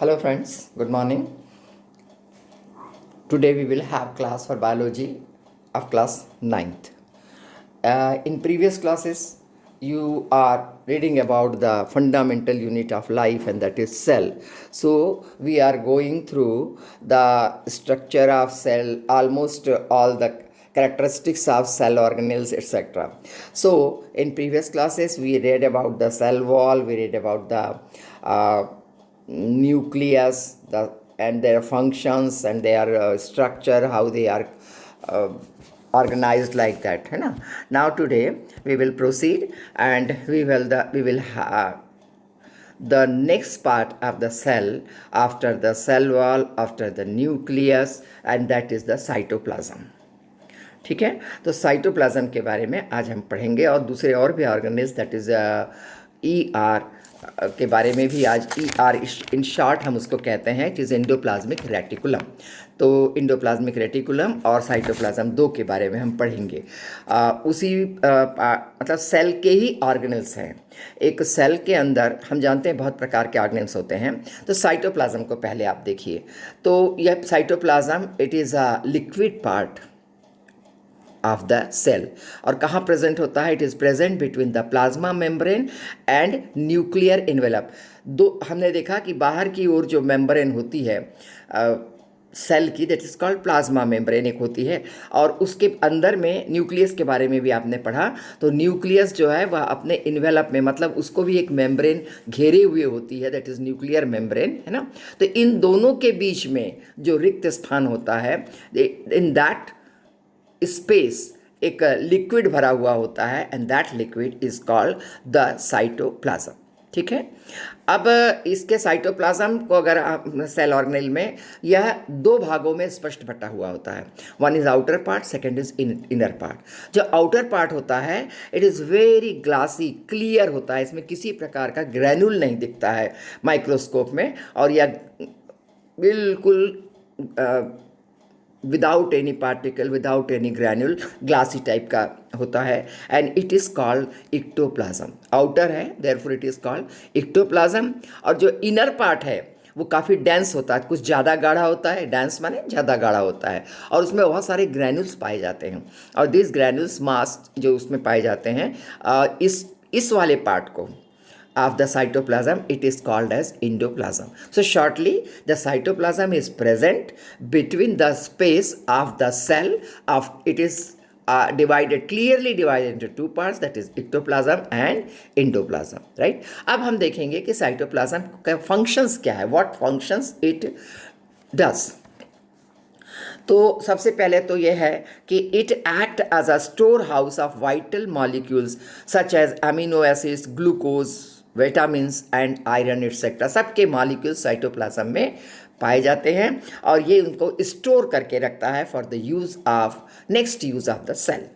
Hello friends, good morning. Today we will have class for biology of class 9th. In previous classes, you are reading about the fundamental unit of life, and that is cell. So we are going through the structure of cell, almost all the characteristics of cell organelles, etc. So in previous classes we read about the cell wall, we read about the nucleus, and their functions and their structure, how they are uh, organized like that, है ना. Now today we will proceed, and we will have the next part of the cell, after the cell wall, after the nucleus, and that is the cytoplasm. ठीक है, तो cytoplasm के बारे में आज हम पढ़ेंगे, और दूसरे और भी ऑर्गेनेल्स, दैट इज ER के बारे में भी आज. ER इन शॉर्ट हम उसको कहते हैं, इट इज़ एंडोप्लाज्मिक रेटिकुलम. तो एंडोप्लाज्मिक रेटिकुलम और साइटोप्लाज्म दो के बारे में हम पढ़ेंगे. मतलब सेल के ही ऑर्गेनेल्स हैं. एक सेल के अंदर हम जानते हैं बहुत प्रकार के ऑर्गेनेल्स होते हैं. तो साइटोप्लाज्म को पहले आप देखिए. तो यह cytoplasm it is a liquid part of the cell. और कहाँ प्रेजेंट होता है? It is present between the plasma membrane and nuclear envelope. दो हमने देखा कि बाहर की ओर जो मेम्ब्रेन होती है सेल की, that is called plasma membrane एक होती है, और उसके अंदर में न्यूक्लियस के बारे में भी आपने पढ़ा. तो न्यूक्लियस जो है वह अपने इन्वेलप में, मतलब उसको भी एक मेम्ब्रेन घेरे हुए होती है, दैट इज़ न्यूक्लियर मेम्ब्रेन, है ना. तो इन दोनों के बीच में जो रिक्त स्थान होता है, इन दैट स्पेस एक लिक्विड भरा हुआ होता है, and that liquid is called the cytoplasm. ठीक है. अब इसके साइटोप्लाज्म को अगर आप सेल ऑर्गेनेल में, यह दो भागों में स्पष्ट बटा हुआ होता है. One is outer part, second is inner part. जो आउटर पार्ट होता है it is very glassy, clear होता है. इसमें किसी प्रकार का ग्रैन्यूल नहीं दिखता है माइक्रोस्कोप में, और यह बिल्कुल without any particle, without any granule, glassy type का होता है, and it is called ectoplasm. Outer है, therefore it is called ectoplasm. और जो इनर पार्ट है वो काफ़ी डेंस होता है, कुछ ज़्यादा गाढ़ा होता है. डेंस माने ज़्यादा गाढ़ा होता है, और उसमें बहुत सारे ग्रैन्यूल्स पाए जाते हैं. और दिस ग्रैन्यूल्स मास जो उसमें पाए जाते हैं, इस वाले पार्ट को of the cytoplasm it is called as endoplasm. So shortly, the cytoplasm is present between the space of the cell of it is clearly divided into two parts, that is ectoplasm and endoplasm, right. अब हम देखेंगे कि cytoplasm का functions क्या है, what functions it does. तो सबसे पहले तो यह है कि it act as a store house of vital molecules such as amino acids, glucose, vitamins and iron etcetera. सबके मॉलिक्यूल्स साइटोप्लाज्म में पाए जाते हैं, और ये उनको स्टोर करके रखता है for the use of next use of the cell.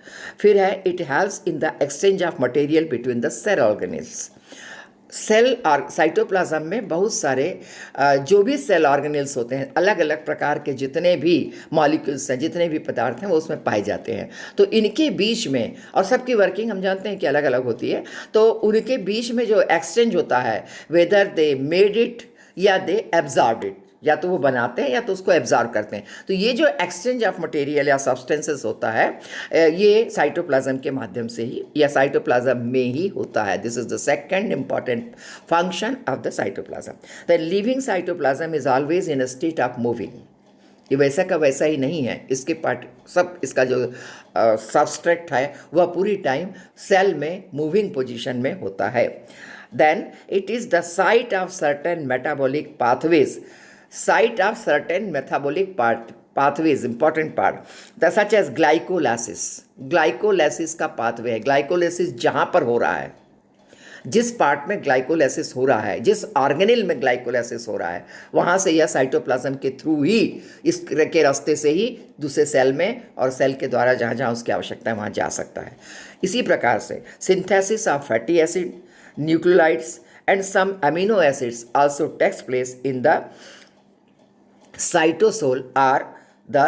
फिर है it helps in the exchange of material between the cell organelles. Cell और साइटोप्लाज्म में बहुत सारे जो भी सेल ऑर्गेनेल्स होते हैं, अलग अलग प्रकार के जितने भी मॉलिक्यूल्स हैं, जितने भी पदार्थ हैं, वो उसमें पाए जाते हैं. तो इनके बीच में, और सबकी वर्किंग हम जानते हैं कि अलग अलग होती है, तो उनके बीच में जो एक्सचेंज होता है, वेदर दे मेड इट या दे एब्जॉर्ब इट, या तो वो बनाते हैं या तो उसको एब्जॉर्ब करते हैं. तो ये जो एक्सचेंज ऑफ मटेरियल या सब्सटेंसेस होता है, ये साइटोप्लाज्म के माध्यम से ही या साइटोप्लाज्म में ही होता है. This is the second important function of the cytoplasm. The living cytoplasm is always in a state of moving. ये वैसा का वैसा ही नहीं है. इसके पार्ट सब, इसका जो सबस्ट्रेट है वह पूरी टाइम सेल में मूविंग पोजिशन में होता है. Then it is the site of certain metabolic pathways. Site of certain metabolic pathways, important part, such as glycolysis. Glycolysis का पाथवे है. ग्लाइकोलाइसिस जहाँ पर हो रहा है, जिस पार्ट में ग्लाइकोलाइसिस हो रहा है, जिस ऑर्गेनेल में ग्लाइकोलाइसिस हो रहा है, वहाँ से यह साइटोप्लाज्म के थ्रू ही, इसके रास्ते से ही दूसरे सेल में, और सेल के द्वारा जहाँ जहाँ उसकी आवश्यकता है वहाँ जा सकता है. इसी प्रकार से synthesis of fatty acid, nucleotides and some amino acids also takes place in the cytosol or the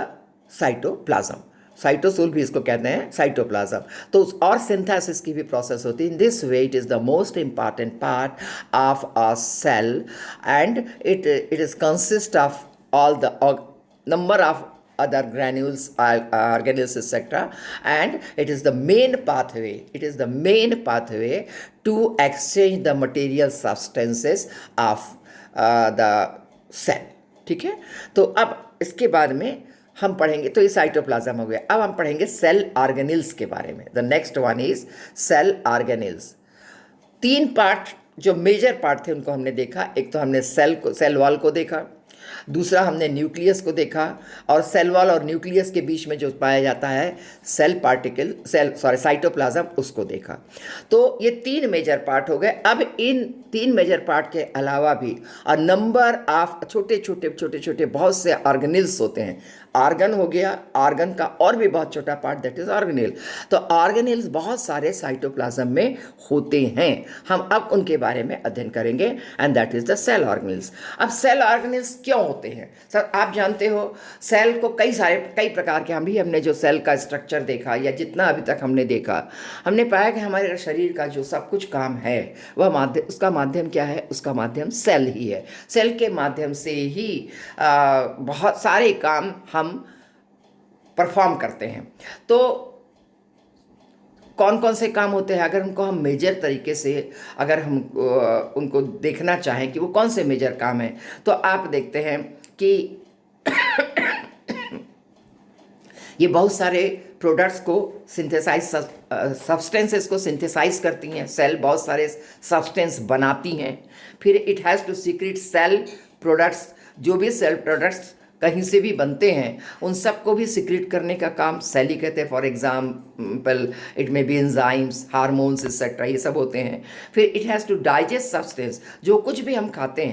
cytoplasm. Cytosol भी इसको कहते हैं, साइटोप्लाज्म। तो और सिंथेसिस की भी प्रोसेस होती है। In this way it is the most important part of a cell and it is consist of all the number of other granules, organelles, etc. And it is the main pathway, it is the main pathway to exchange the material substances of the cell. ठीक है, तो अब इसके बाद में हम पढ़ेंगे, तो ये साइटोप्लाज्म हो गया। अब हम पढ़ेंगे सेल ऑर्गेनेल्स के बारे में। The next one is cell organelles. तीन पार्ट जो मेजर पार्ट थे उनको हमने देखा। एक तो हमने सेल को, सेल वॉल को देखा, दूसरा हमने न्यूक्लियस को देखा, और सेल वॉल और न्यूक्लियस के बीच में जो पाया जाता है सेल पार्टिकल, साइटोप्लाज्म, उसको देखा। तो ये तीन मेजर पार्ट हो गए। अब इन तीन मेजर पार्ट के अलावा भी नंबर ऑफ छोटे छोटे बहुत से ऑर्गेनेल्स होते हैं। ऑर्गन हो गया, ऑर्गन का और भी बहुत छोटा पार्ट, दैट इज ऑर्गेनेल। तो ऑर्गेनेल्स बहुत सारे साइटोप्लाज्म में होते हैं। हम अब उनके बारे में अध्ययन करेंगे and that is the cell organelles. अब सेल ऑर्गेनेल्स क्यों होते हैं सर? आप जानते हो सेल को कई प्रकार के, हमने जो सेल का स्ट्रक्चर देखा या जितना अभी तक हमने देखा, हमने पाया कि हमारे शरीर का जो सब कुछ काम है वह माध्यम, उसका माध्यम क्या है? उसका माध्यम सेल ही है। सेल के माध्यम से ही बहुत सारे काम हम परफॉर्म करते हैं। तो कौन कौन से काम होते हैं? अगर उनको हम मेजर तरीके से, अगर हम उनको देखना चाहें कि वो कौन से मेजर काम हैं, तो आप देखते हैं कि ये बहुत सारे प्रोडक्ट्स को सिंथेसाइज, सब्सटेंसेस को सिंथेसाइज करती हैं। सेल बहुत सारे सब्सटेंस बनाती हैं, फिर it has to secrete cell products. जो भी सेल प्रोडक्ट्स कहीं से भी बनते हैं उन सबको भी सीक्रेट करने का काम सेल ही कहते हैं। For example it may be enzymes, hormones etcetera, ये सब होते हैं। फिर it has to digest substance. जो कुछ भी हम खाते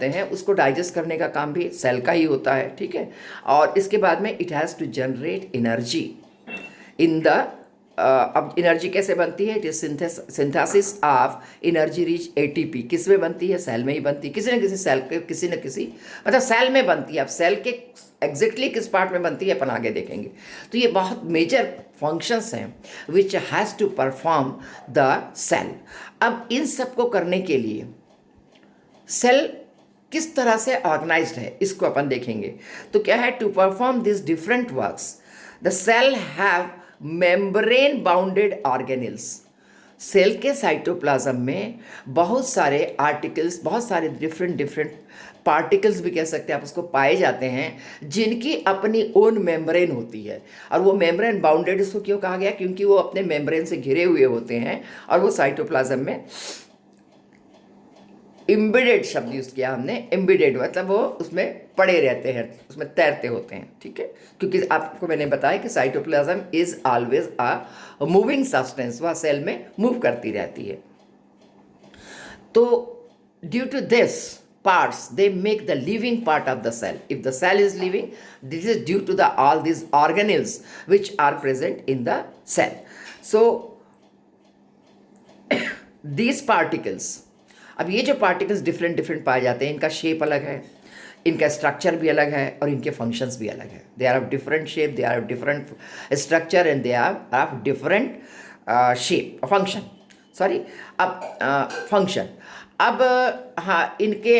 हैं उसको डाइजेस्ट करने का काम भी सेल का ही होता है, ठीक है। और इसके बाद में it has to generate energy in the अब एनर्जी कैसे बनती है? It is synthesis of energy rich ATP. किस में बनती है? सेल में ही बनती है। किसी न किसी सेल के, किसी न किसी मतलब सेल में बनती है। अब सेल के एग्जैक्टली किस पार्ट में बनती है अपन आगे देखेंगे। तो ये बहुत मेजर फंक्शंस हैं which has to perform the cell. अब इन सब को करने के लिए सेल किस तरह से ऑर्गेनाइज्ड है इसको अपन देखेंगे। तो क्या है? To perform this different works the cell have membrane bounded organelles. Cell के साइटोप्लाज्म में बहुत सारे आर्टिकल्स, बहुत सारे डिफरेंट पार्टिकल्स भी कह सकते हैं आप उसको, पाए जाते हैं जिनकी अपनी ओन मेम्ब्रेन होती है। और वो मेम्ब्रेन बाउंडेड इसको क्यों कहा गया? क्योंकि वो अपने मेम्ब्रेन से घिरे हुए होते हैं और वो साइटोप्लाज्म में एम्बेडेड शब्द यूज़ किया हमने। एम्बेडेड मतलब वो उसमें पड़े रहते हैं, उसमें तैरते होते हैं, ठीक है। क्योंकि आपको मैंने बताया कि cytoplasm is always a moving substance, वह सेल में मूव करती रहती है। तो due to this parts they make the living part of the cell. If the cell is living, this is due to the all these organelles which are present in the cell. So these particles, अब ये जो particles different पाए जाते हैं, इनका shape अलग है, इनका स्ट्रक्चर भी अलग है और इनके फंक्शंस भी अलग है। They are of different shape, they are of different structure and they are of different shape function, sorry अब फंक्शन। अब हाँ, इनके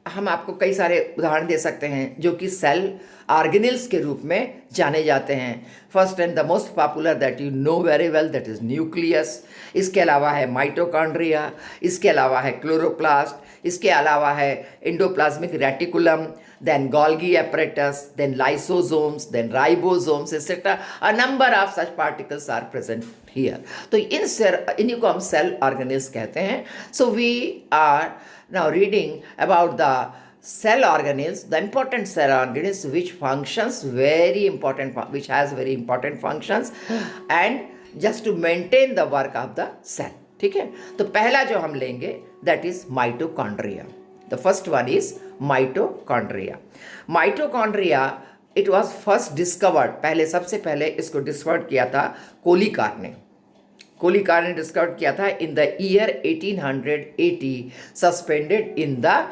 हम आपको कई सारे उदाहरण दे सकते हैं जो कि सेल ऑर्गेनेल्स के रूप में जाने जाते हैं। First and the most popular that you know very well, that is nucleus. इसके अलावा है माइटोकॉन्ड्रिया, इसके अलावा है क्लोरोप्लास्ट, इसके अलावा है endoplasmic reticulum, then Golgi apparatus, then lysosomes, then ribosomes, etc. A number of such particles are present here. तो इन्हीं को हम सेल ऑर्गेनेल्स कहते हैं. So we are now reading about the cell organelles, the important cell organelles which functions very important, which has very important functions and just to maintain the work of the cell. ठीक है. तो पहला जो हम लेंगे that is mitochondria. The first one is mitochondria. Mitochondria, it was first discovered, सबसे पहले इसको डिस्कवर किया था कोलिकार ने. कोलिकार ने डिस्कवर किया था in the year 1880, suspended in the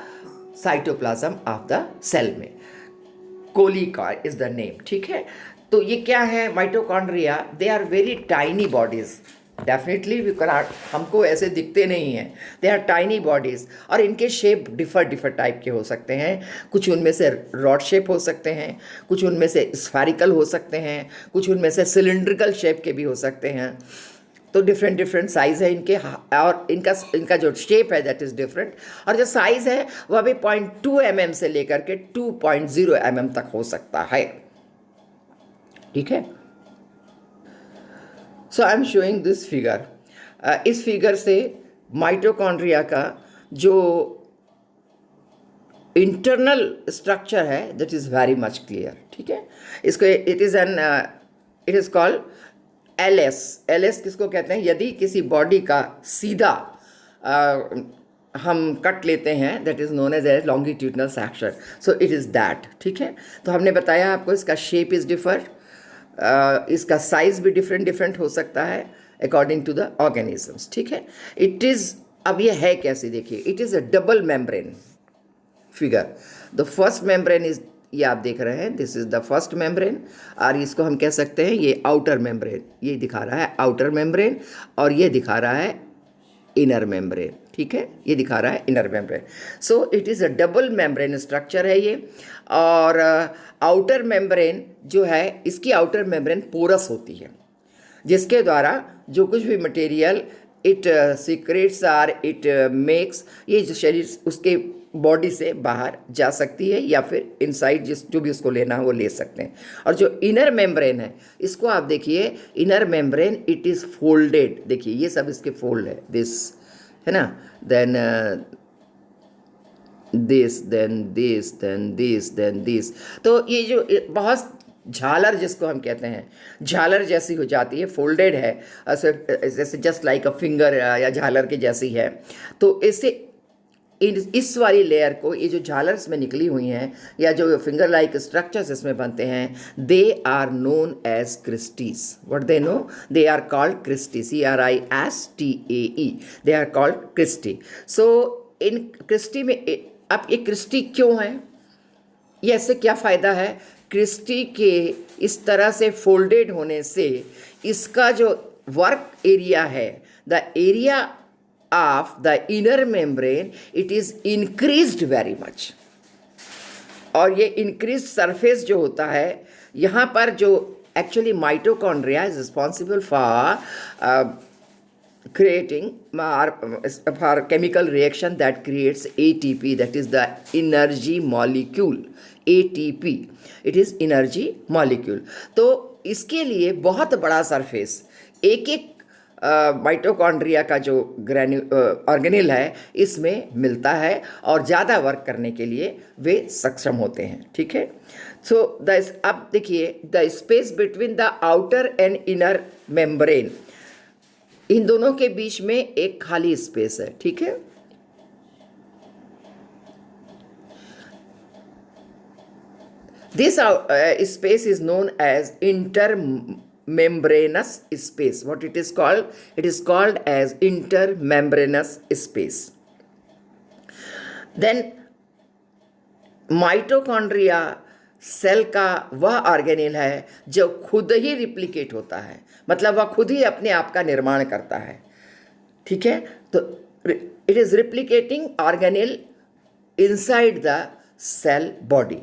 cytoplasm of the cell में. कोलिकार is the name. ठीक है. तो ये क्या है mitochondria, they are very tiny bodies, definitely we cannot, हमको ऐसे दिखते नहीं हैं, दे आर टाइनी बॉडीज़, और इनके शेप डिफर टाइप के हो सकते हैं। कुछ उनमें से रॉड शेप हो सकते हैं, कुछ उनमें से स्फेरिकल हो सकते हैं, कुछ उनमें से सिलिंड्रिकल शेप के भी हो सकते हैं। तो डिफरेंट साइज़ है इनके, और इनका जो शेप है दैट इज़ डिफरेंट, और जो साइज़ है वह भी 0.2 mm से लेकर के 2.0 mm तक हो सकता है। ठीक है, so I am showing this figure. इस फिगर से माइटोकॉन्ड्रिया का जो इंटरनल स्ट्रक्चर है that is very much clear. ठीक है, इसको it is called LS. LS किसको कहते हैं? यदि किसी बॉडी का सीधा हम कट लेते हैं that is known as a longitudinal section, so it is that. ठीक है, तो हमने बताया आपको इसका शेप इज़ डिफर, इसका साइज भी डिफरेंट हो सकता है अकॉर्डिंग टू द ऑर्गेनिजम्स। ठीक है, इट इज़, अब ये है कैसे देखिए, it is a double membrane figure. The first membrane is, ये आप देख रहे हैं, this is the first membrane, और इसको हम कह सकते हैं ये आउटर मेम्ब्रेन, ये दिखा रहा है आउटर मेम्ब्रेन, और ये दिखा रहा है इनर मेम्ब्रेन। ठीक है, ये दिखा रहा है inner membrane. So it is a double membrane structure है ये। और आउटर मेम्ब्रेन जो है, इसकी आउटर मेम्ब्रेन पोरस होती है, जिसके द्वारा जो कुछ भी material it secretes are it makes, ये जो शरीर उसके बॉडी से बाहर जा सकती है, या फिर इनसाइड जो भी उसको लेना है वो ले सकते हैं। और जो इनर मेम्ब्रेन है, इसको आप देखिए, inner membrane it is folded, देखिए ये सब इसके फोल्ड है, दिस है ना, then this, then this, then this, then this. तो ये जो बहुत झालर जिसको हम कहते हैं, झालर जैसी हो जाती है, फोल्डेड है, जैसे जस्ट लाइक अ फिंगर या झालर के जैसी है। तो इससे इस वाली लेयर को, ये जो झालर्स में निकली हुई हैं या जो फिंगर लाइक स्ट्रक्चर्स इसमें बनते हैं, they are known as cristae. What they know, they are called cristae, CRISTAE, they are called cristae. So in cristae में, अब ये क्रिस्टी क्यों है, ये ऐसे क्या फ़ायदा है? क्रिस्टी के इस तरह से फोल्डेड होने से इसका जो वर्क एरिया है, the area of the inner membrane, it is increased very much. और ये इंक्रीज सरफेस जो होता है यहाँ पर, जो actually mitochondria is responsible for creating for chemical reaction that creates ATP, that is the energy molecule, ATP, it is energy molecule। तो इसके लिए बहुत बड़ा सरफेस, एक एक माइटोकॉन्ड्रिया का जो ऑर्गेनेल है इसमें मिलता है, और ज़्यादा वर्क करने के लिए वे सक्षम होते हैं। ठीक है, सो अब देखिए, the space between the outer and inner membrane, इन दोनों के बीच में एक खाली स्पेस है। ठीक है, this space is known as inter membranous space. What it is called? It is called as intermembranous space. Then mitochondria cell का वह ऑर्गेनेल है जो खुद ही रिप्लिकेट होता है, मतलब वह खुद ही अपने आप का निर्माण करता है। ठीक है, तो it is replicating organelle inside the cell body.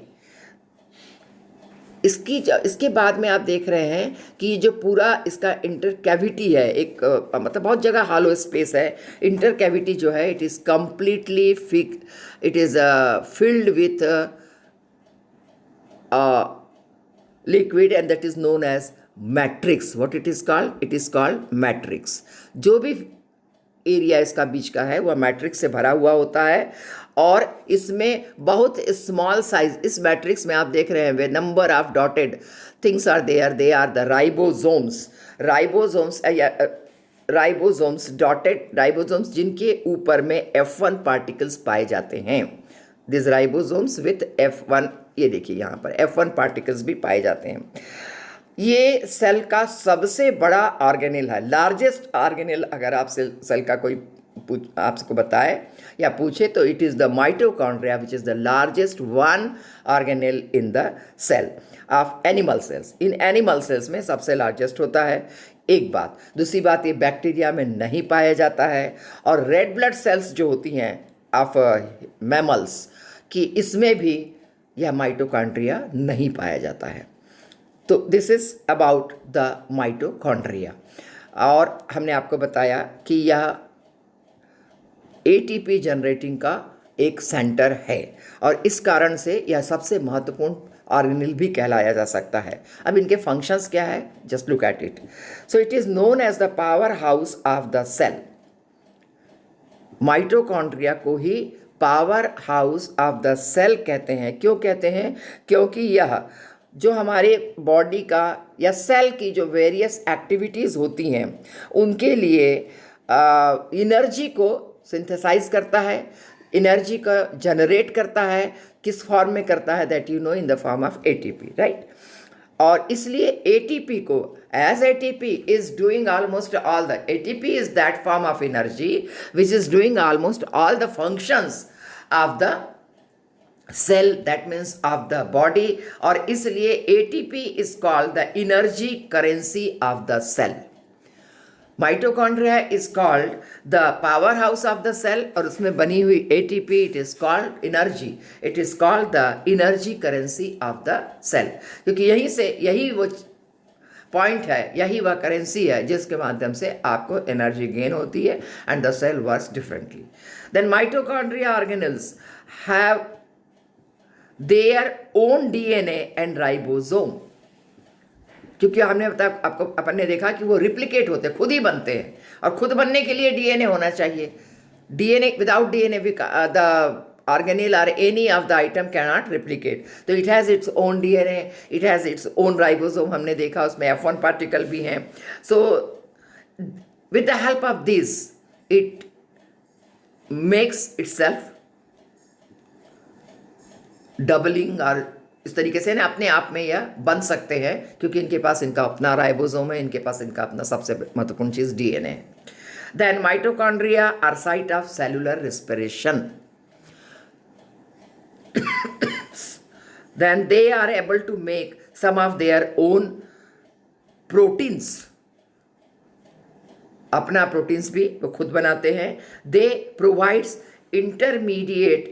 इसके बाद में आप देख रहे हैं कि जो पूरा इसका इंटर कैविटी है, एक मतलब बहुत जगह हॉलो स्पेस है। इंटर कैविटी जो है it is completely it is filled with liquid and that is known as matrix. What it is called? It is called matrix. जो भी एरिया इसका बीच का है वह मैट्रिक्स से भरा हुआ होता है, और इसमें बहुत स्मॉल साइज, इस मैट्रिक्स में आप देख रहे हैं वे number of dotted things are there, they are the ribosomes. Ribosomes dotted ribosomes जिनके ऊपर में F1 पार्टिकल्स पाए जाते हैं। दिस राइबोसोम्स विथ F1, ये देखिए यहाँ पर F1 पार्टिकल्स भी पाए जाते हैं। ये सेल का सबसे बड़ा ऑर्गेनेल है, लार्जेस्ट ऑर्गेनेल। अगर आप सेल का कोई आपको बताए या पूछे तो it is the mitochondria which is the largest one organelle in the cell of animal cells. In animal cells में सबसे लार्जेस्ट होता है, एक बात। दूसरी बात, ये बैक्टीरिया में नहीं पाया जाता है। और रेड ब्लड सेल्स जो होती हैं ऑफ मैमल्स कि इसमें भी यह माइटोकॉन्ड्रिया नहीं पाया जाता है। तो this is about the mitochondria. और हमने आपको बताया कि यह एटीपी जनरेटिंग का एक सेंटर है और इस कारण से यह सबसे महत्वपूर्ण ऑर्गेनेल भी कहलाया जा सकता है। अब इनके फंक्शंस क्या है, just look at it. So it is known as the power house of the cell. Mitochondria को ही power house of the cell कहते हैं। क्यों कहते हैं? क्योंकि यह जो हमारे बॉडी का या सेल की जो वेरियस एक्टिविटीज़ होती हैं उनके लिए एनर्जी को सिंथेसाइज करता है, एनर्जी का जनरेट करता है। किस फॉर्म में करता है? That you know, in the form of ATP, right. और इसलिए एटीपी को, as ATP is doing almost all the, ATP is that form of energy which is doing almost all the functions of the cell, that means of the body. और इसलिए ATP is called the energy currency of the cell. Mitochondria is called the power house of the cell और उसमें बनी हुई ATP, it is called energy, it is called the energy currency of the cell. क्योंकि यही वो point है, यही वह करेंसी है जिसके माध्यम से आपको एनर्जी गेन होती है and the cell works differently. Then mitochondria organelles have their own DNA and ribosome. क्योंकि हमने बताया आपको, अपन ने देखा कि वो रिप्लिकेट होते हैं, खुद ही बनते हैं और खुद बनने के लिए डीएनए होना चाहिए। DNA, without DNA the organelle or any of the item cannot replicate. तो it has its own DNA, it has its own ribosome, हमने देखा उसमें F1 पार्टिकल भी हैं। So with the help of this it makes itself doubling और इस तरीके से ना अपने आप में यह बन सकते हैं क्योंकि इनके पास इनका अपना राइबोसोम है, इनके पास इनका अपना सबसे महत्वपूर्ण चीज़ डीएनए है। Then mitochondria are site of cellular respiration. Then they are able to make some of their own proteins. अपना प्रोटीन्स भी वो खुद बनाते हैं। They provides intermediate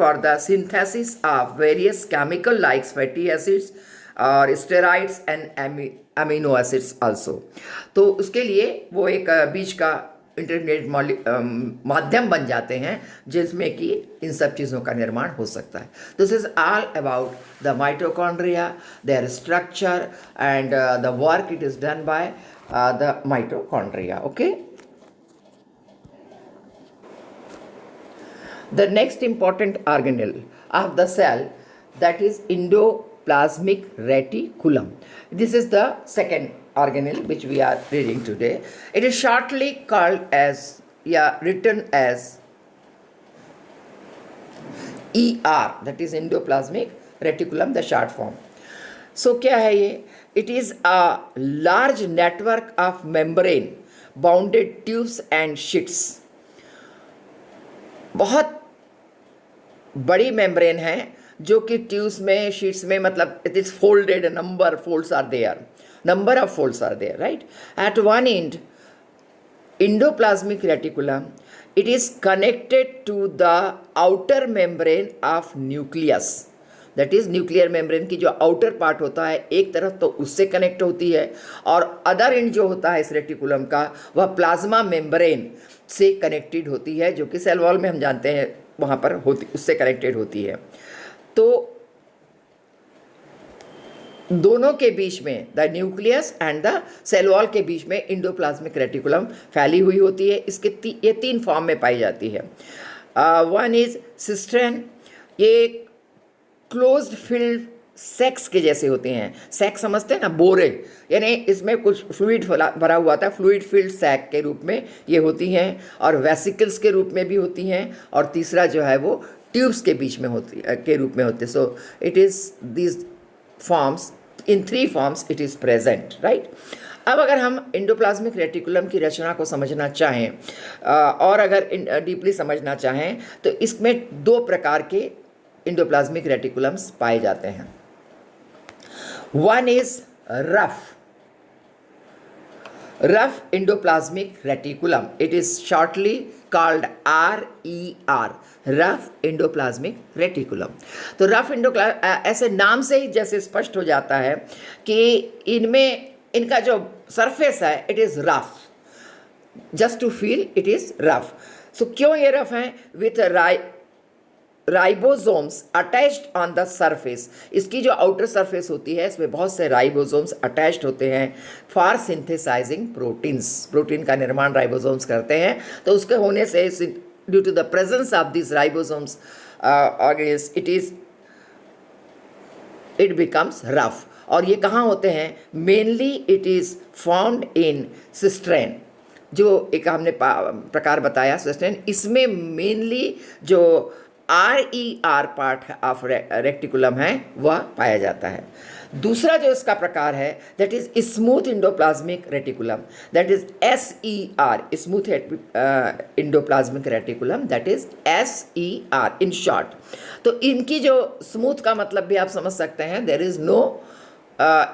for the synthesis of various chemical like fatty acids और steroids and amino acids also. तो उसके लिए वो एक बीच का इंटरमीडिएट माध्यम बन जाते हैं जिसमें कि इन सब चीज़ों का निर्माण हो सकता है। This is all about the mitochondria, their structure and the work it is done by the mitochondria. Okay, the next important organelle of the cell that is endoplasmic reticulum. This is the second organelle which we are reading today. It is shortly called as, written as ER, that is endoplasmic reticulum, the short form. So क्या है ये? It is a large network of membrane bounded tubes and sheets. बहुत बड़ी membrane है जो कि tubes में, sheets में, मतलब it is folded, number folds are there, number of folds are there, right? At one end, endoplasmic reticulum, it is connected to the outer membrane of nucleus. That is nuclear membrane की जो outer part होता है एक तरफ तो उससे connect होती है और अदर एंड जो होता है इस रेटिकुलम का वह प्लाज्मा मेम्ब्रेन से कनेक्टेड होती है जो कि सेल वॉल में हम जानते हैं वहाँ पर होती, उससे कनेक्टेड होती है। तो दोनों के बीच में, the nucleus and the cell wall के बीच में एंडोप्लाज्मिक रेटिकुलम फैली हुई होती है। इसके ये तीन फॉर्म में पाई जाती है। वन इज सिस्टेन, ये क्लोज्ड फील्ड सेक्स के जैसे होते हैं। सैक समझते हैं ना, बोरे, यानी इसमें कुछ फ्लूइड भरा हुआ था, फ्लूइड फील्ड सैक के रूप में ये होती हैं और वेसिकल्स के रूप में भी होती हैं। और तीसरा जो है वो ट्यूब्स के बीच में होती के रूप में होते। सो it is this forms, in three forms it is present, right? अब अगर हम इंडोप्लाज्मिक रेटिकुलम की रचना को समझना चाहें और अगर डीपली समझना चाहें तो इसमें दो प्रकार के इंडोप्लाज्मिक रेटिकुलम्स पाए जाते हैं. One is rough endoplasmic reticulum. It is shortly called RER, rough endoplasmic reticulum. तो रफ ऐसे नाम से ही जैसे स्पष्ट हो जाता है कि इनमें इनका जो सरफेस है it is rough, just to feel it is rough. So क्यों ये रफ है? With ribosomes attached on the surface. इसकी जो आउटर सरफेस होती है इसमें बहुत से राइबोसोम्स अटैच्ड होते हैं फॉर सिंथेसाइजिंग प्रोटीन्स. प्रोटीन का निर्माण राइबोसोम्स करते हैं. तो उसके होने से due to the presence of this ribosomes it becomes rough. और ये कहाँ होते हैं? Mainly it is found in cisternae, जो एक हमने प्रकार बताया सिस्ट्रेन. इसमें मेनली जो RER पार्ट ऑफ रेक्टिकुलम है वह पाया जाता है. दूसरा जो इसका प्रकार है that is smooth endoplasmic reticulum, that is SER, smooth endoplasmic reticulum, that is SER in short. तो इनकी जो स्मूथ का मतलब भी आप समझ सकते हैं, there is no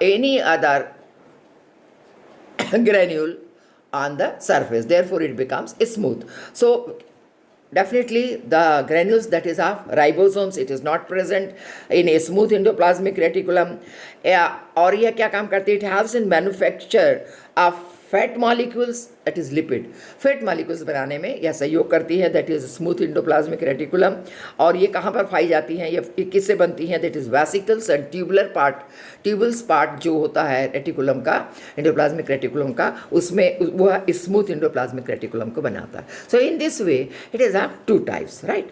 any other granule on the surface, therefore it becomes smooth. So definitely the granules that is of ribosomes, it is not present in a smooth endoplasmic reticulum. और यह क्या काम करती है? It helps in manufacture of fat molecules, that is lipid. Fat molecules बनाने में यह सहयोग करती है, that is smooth endoplasmic reticulum. और ये कहाँ पर पाई जाती हैं? ये किससे बनती हैं? That is vesicles and tubular part. Tubules part जो होता है रेटिकुलम का, इंडोप्लाज्मिक रेटिकुलम का, उसमें वह स्मूथ इंडोप्लाज्मिक रेटिकुलम को बनाता है. So in this way it is of two types, right.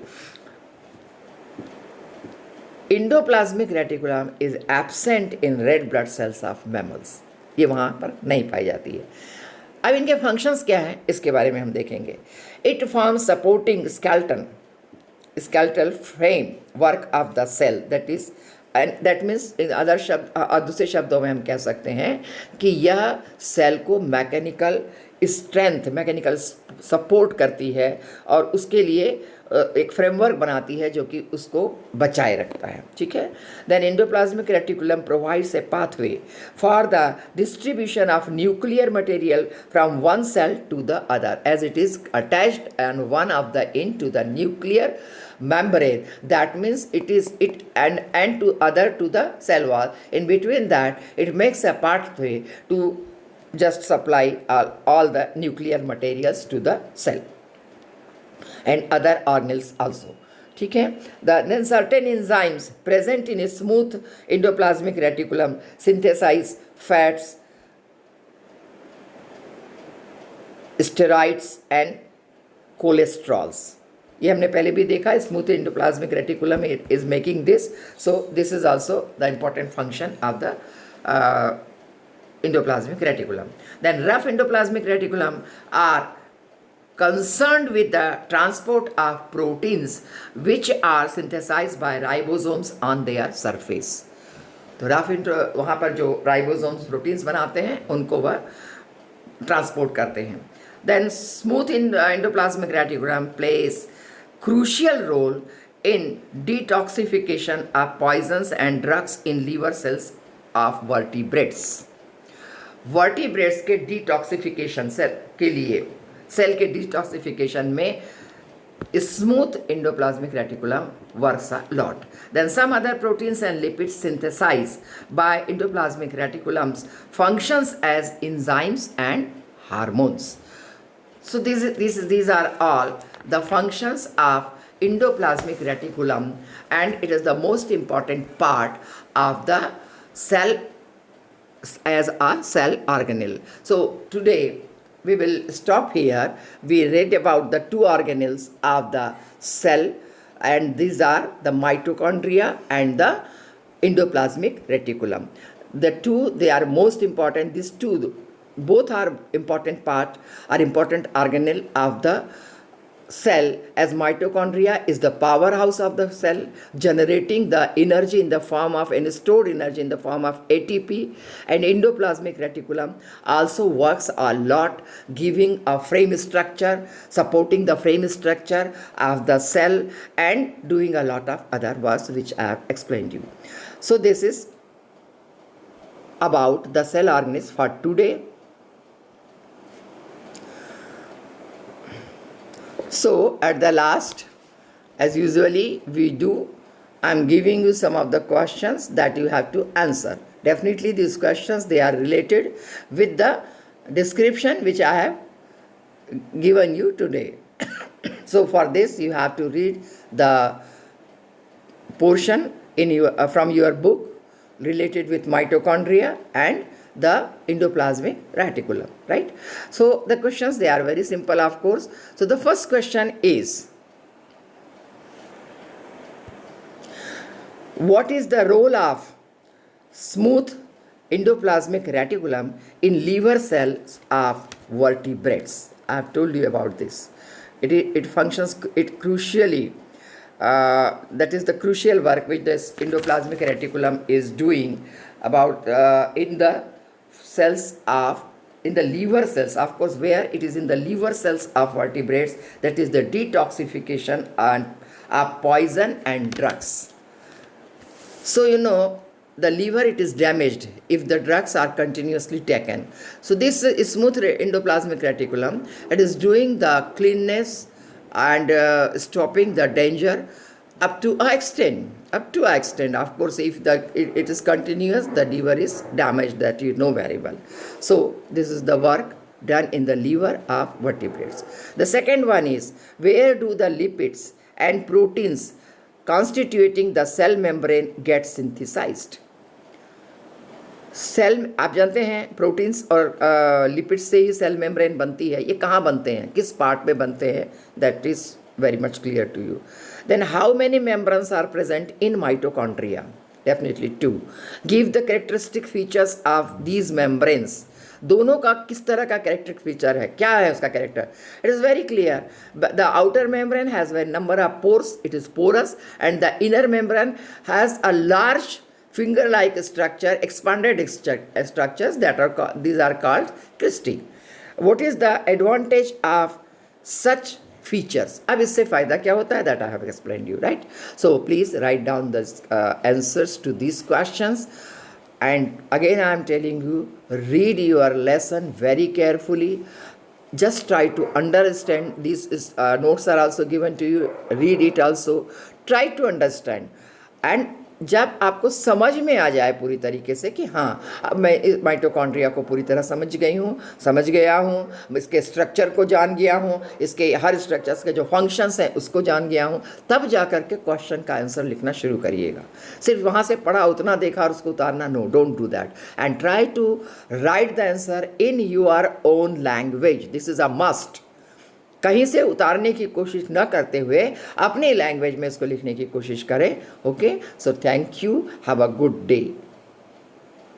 Endoplasmic reticulum is absent in red blood cells of mammals. ये वहाँ पर नहीं पाई जाती है. अब इनके फंक्शंस क्या हैं इसके बारे में हम देखेंगे. It forms supporting skeletal framework of the cell, that is and that means other शब्द, दूसरे शब्दों में हम कह सकते हैं कि यह सेल को मैकेनिकल सपोर्ट करती है और उसके लिए एक फ्रेमवर्क बनाती है जो कि उसको बचाए रखता है. ठीक है. Then endoplasmic reticulum provides a pathway for the distribution of nuclear material from one cell to the other as it is attached and one of the end to the nuclear membrane. That means it and to other to the cell wall. In between that it makes a pathway to just supply all the nuclear materials to the cell and other organelles also. ठीक है. Then certain enzymes present in a smooth endoplasmic reticulum synthesize fats, steroids and cholesterols. ये हमने पहले भी देखा. Smooth endoplasmic reticulum is making this. So this is also the important function of the endoplasmic reticulum. Then rough endoplasmic reticulum are concerned with the transport of proteins which are synthesized by ribosomes on their surface. तो rough वहाँ पर जो ribosomes proteins बनाते हैं उनको वह transport करते हैं. Then smooth endoplasmic reticulum plays crucial role in detoxification of poisons and drugs in liver cells of vertebrates. Vertebrates के डिटॉक्सिफिकेशन के लिए, सेल के डिटॉक्सिफिकेशन में smooth endoplasmic reticulum works a lot. Then some other proteins and lipids synthesize by endoplasmic reticulums functions as enzymes and hormones. So these are all the functions of endoplasmic reticulum, and it is the most important part of the cell as a cell organelle. So today we will stop here. We read about the two organelles of the cell, and these are the mitochondria and the endoplasmic reticulum. The two, they are most important. These two both are important part, are important organelle of the cell as mitochondria is the powerhouse of the cell, generating the energy in the form of and stored energy in the form of ATP, and endoplasmic reticulum also works a lot, giving a frame structure, supporting the frame structure of the cell, and doing a lot of other works which I have explained you. So this is about the cell organism for today. So at the last, as usually we do, I'm giving you some of the questions that you have to answer. Definitely these questions, they are related with the description which I have given you today. So for this you have to read the portion in your from your book related with mitochondria and the endoplasmic reticulum, right? So the questions, they are very simple, of course. So the first question is, what is the role of smooth endoplasmic reticulum in liver cells of vertebrates? I have told you about this. It functions, it crucially, that is the crucial work which this endoplasmic reticulum is doing about in the cells of, in the liver cells, of course, where it is in the liver cells of vertebrates, that is the detoxification and of poison and drugs. So you know, the liver, it is damaged if the drugs are continuously taken. So this is smooth endoplasmic reticulum, it is doing the cleanness and stopping the danger up to an extent. Of course, if it is continuous, the liver is damaged, that you know very well. So this is the work done in the liver of vertebrates. The second one is, where do the lipids and proteins constituting the cell membrane get synthesized? Cell, आप जानते हैं proteins और lipids से ही cell membrane बनती है. ये कहाँ बनते हैं, किस पार्ट में बनते हैं, that is very much clear to you. Then how many membranes are present in mitochondria? Definitely 2. Give the characteristic features of these membranes. दोनों का किस तरह का कैरेक्टरिक फीचर है, क्या है उसका character? It is very clear. The outer membrane has a number of pores, it is porous, and the inner membrane has a large finger-like structure, expanded structures that are these are called cristae. What is the advantage of such features? अब इससे फायदा क्या होता है, that I have explained you, right? So please write down the answers to these questions. And again I am telling you, read your lesson very carefully. Just try to understand. These notes are also given to you. Read it also. Try to understand. And जब आपको समझ में आ जाए पूरी तरीके से कि हाँ, अब मैं माइटोकॉन्ड्रिया को पूरी तरह समझ गया हूँ, इसके स्ट्रक्चर को जान गया हूँ, इसके हर स्ट्रक्चर्स के जो फंक्शंस हैं उसको जान गया हूँ, तब जा कर के क्वेश्चन का आंसर लिखना शुरू करिएगा. सिर्फ वहाँ से पढ़ा उतना देखा और उसको उतारना, no, don't do that. And try to write the answer in your own language. This is a must. कहीं से उतारने की कोशिश न करते हुए अपनी लैंग्वेज में इसको लिखने की कोशिश करें. Okay, so thank you, have a good day.